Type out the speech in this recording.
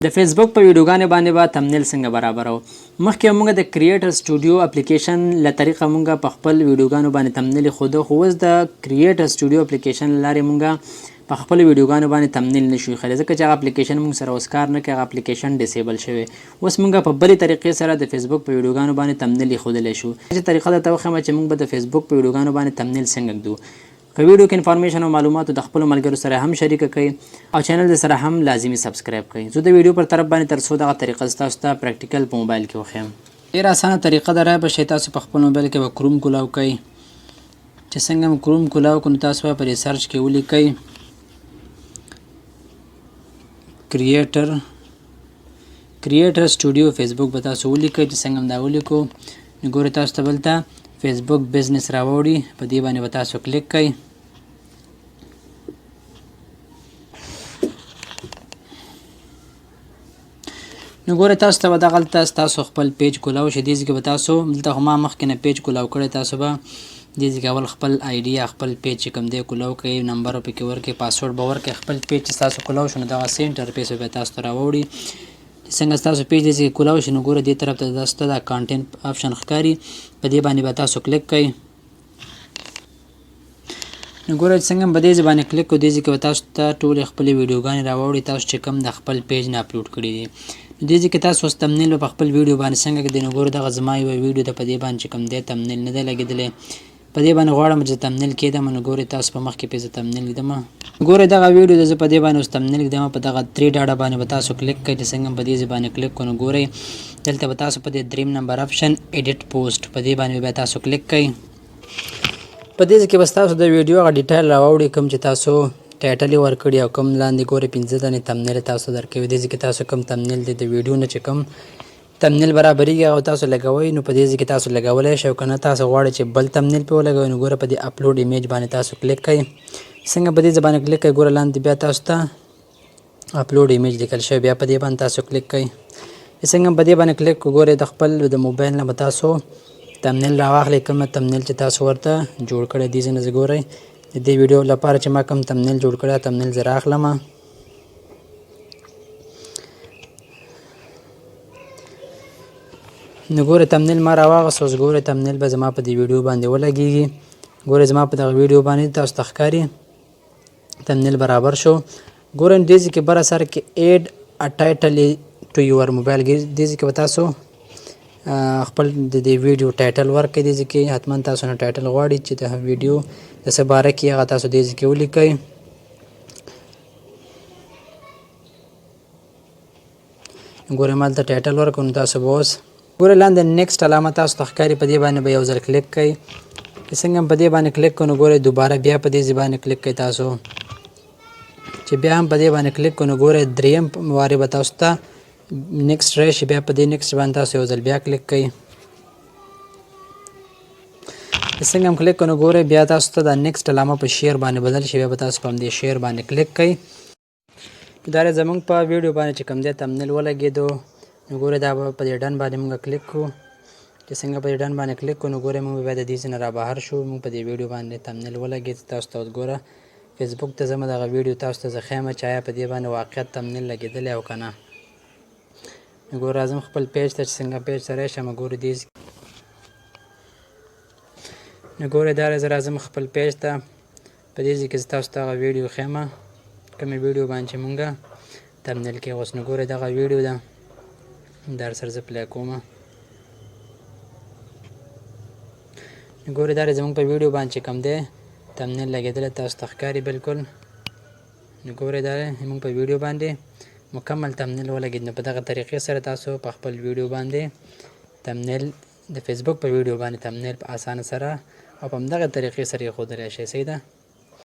د فیسبوک په ویډیوګانو باندې به تمنیل څنګه برابرو. مخکې موږ د کریټر سټوډیو اپلیکیشن له طریقه موږ په خپل ویډیوګانو باندې تمنیل خوده، خو اوس د کریټر سټوډیو اپلیکیشن لارې موږ په خپل ویډیوګانو باندې تمنیل نشو خلی، ځکه چې هغه اپلیکیشن موږ سره اوس کار نه کوي، هغه اپلیکیشن ډیسیبل شوی. اوس موږ په بلې طریقې سره د فیسبوک په ویډیوګانو باندې تمنیل ښودلی شو. چې طریقه درته وښیم چې موږ به د فیسبوک په ویډیوګانو باندې تمنیل څنګه ږدو. که ویډیو کې انفارمیشن او معلوماتو د خپلو ملګرو سره هم شریکه کړئ او چینل د سره هم لازمي سبسکرایب کړئ. زه د ویډیو پر طرف باندې تر څو دغه طریقه ستاسو ته پریکټیکل په موبایل کې وښیم. ډېره اسانه طریقه ده، رایه به شئ تاسو په خپل موبایل کې به کروم کولاو کړئ. چې څنګه مو کروم کولاو کړو نو تاسو به په ریسرچ کې ولیکئ کریټر سټوډیو فیسبوک به تاسو ولیکئ. چې څنګه هم دا ولیکو نو ګورئ تاسو ته بلته فیسبوک بزنس راوړي، په دې باندې به تاسو کلیک کړئ. نو ګورئ تاسو ته به دغلته ستاسو خپل پیج کولاو شي. دې ځای کې به تاسو دلته خو ما مخکې نه پیج کولاو کړی، تاسو به دې ځای کې اول خپل آی ډي یا خپل پیج چې کوم دی کولاو کړئ، نمبر پکې ورکړئ، پاسورډ به ورکړئ. خپل پیج چې ستاسو کولاو شو نو دغه انټرفیس به تاسو ته راوړي. څنګه ستاسو پیج دې ځای کولاو شي نو ګوره دې طرف ته تاسو ته دا کانټینټ آپشن ښکاري، په دې باندې به تاسو کلیک کړئ. نو ګوره څنګه په دې ځای باندې کلیک کړو، دې ځای کې به تاسو ته ټولې خپلې ویډیوګانې راوړي تاسو چې کوم د خپل پیج نه اپلوډ کړي دي. نو دې ځای کې تاسو اوس تمنیل په خپل ویډیو باندې څنګه ږدئ. نو ګوره دغه زما یوه ویډیو ده، په دې باندې چې کوم دی تمنیل نه دی لګېدلی، په دې باندې غواړم چې تمنیل کېدم. نو ګورئ تاسو په مخکې پې زه تمنیل ږدم. ګورئ دغه ویډیو ده، زه په دې باندې اوس تمنیل ږدم. په دغه 3 ډاډه باندې به تاسو کلیک کړئ. چې څنګه په دې ځای باندې کلیک کړو نو ګورئ دلته به تاسو په دې 3 نمبر آپشن ایډیټ پوسټ په دې باندې به تاسو کلیک کړئ. په دې ځای کې به ستاسو د ویډیو هغه ډیټیل راوړي کوم چې تاسو ټایټل یې ورکړي او کوم لاندې ګورئ 15 دانې تمنیل تاسو درکوي. دې ځای کې تاسو کوم تمنیل دی د ویډیو نه چې کوم تمنیل برابرېږي او تاسو لګوئ نو په دې ځای کې تاسو لګولی شئ، او که نه تاسو غواړئ چې بل تمنیل پې ولګوئ نو ګوره په دې اپلوډ ایمیج باندې تاسو کلیک کړئ. څنګه په دې ځای باندې کلیک کړئ ګوره لاندې بیا تاسو ته اپلوډ ایمیج لیکل شوی، بیا په دې باندې تاسو کلیک کړئ. څنګه په دې باندې کلیک کړو ګورئ د خپل د موبایل نه به تاسو تمنیل راواخلئ، کومه تمنیل چې تاسو ورته جوړ کړی. دې ځای نه زه ګورئ د دې ویډیو لپاره چې ما کوم تمنیل جوړ کړی تمنیل زه رااخلم. نو ګورئ تمنیل ما راواغست، اوس ګورئ تمنیل به زما په دې ویډیو باندې ولګېږي. ګورئ زما په دغه ویډیو باندې تاسو ته ښکاري تمنیل برابر شو. ګورئ دې ځای کې بر سر کې ایډ ا ټایټل ټو یور موبایل، دې ځای کې به تاسو خپل د دې ویډیو ټایټل ورکړئ. دې ځای کې حتما تاسو نه ټایټل غواړي چې د ویډیو د څه باره کې هغه تاسو دې ځای کې ولیکئ. ګورئ ما دلته ټایټل ورکړو نو تاسو به اوس ګورئ لاندې نیکسټ علامه تاسو ته ښکاري، په دې باندې به یو ځل کلیک کړئ. چې څنګه په دې باندې کلیک کړو نو ګورئ دوباره بیا په دې ځای باندې کلیک کړئ. تاسو چې بیا هم په دې باندې کلیک کړو نو ګورئ دریم وارې به تاسو ته نیکسټ راشي، بیا په دې نیکسټ باندې تاسو یو ځل بیا کلیک کړئ. چې څنګه هم کلیک کړو نو ګورئ بیا تاسو ته دا نیکسټ علامه په شیر باندې بدل شي، بیا به تاسو په همدې شیر باندې کلیک کړئ. دا زموږ په ویډیو باندې چې کوم دی تمنیل ولګېدو نو ګورئ دا به په دې ډن باندې موږ کلیک کړو. چې څنګه په دې ډن باندې کلیک کړو نو ګورئ موږ بیا د دې ځای نه رابهر شو. موږ په دې ویډیو باندې تمنیل ولګېد. تاسو ته اوس ګوره فیسبوک ته ځم، دغه ویډیو تاسو ته زه ښیم چې آیا په دې باندې واقعیت تمنیل لګېدلی او که نه. نو ګوره راځم خپل پیج ته، چې څنګه پیج ته راشم ګورئ دې نو ګورئ دا زه راځم خپل پیج ته. په دې ځای کې زه تاسو ته هغه ویډیو ښیم کومې ویډیو باندې چې مونږ تمنیل کې اوس. نو ګورئ دغه ویډیو ده، در سره زه پلی کوم. ګورئ دا زموږ په ویډیو باندې چې کوم دی تمنیل لګېدلی تاسو ته ښکاري بالکل. نو ګورئ دا زموږ په ویډیو باندې مکمل تمنیل ولګېد. نو په دغه طریقې سره تاسو په خپل ویډیو باندې تمنیل د فیسبوک په ویډیو باندې تمنیل په اسانه سره او په همدغه طریقې سره یې ښودلی شئ. صحیح ده.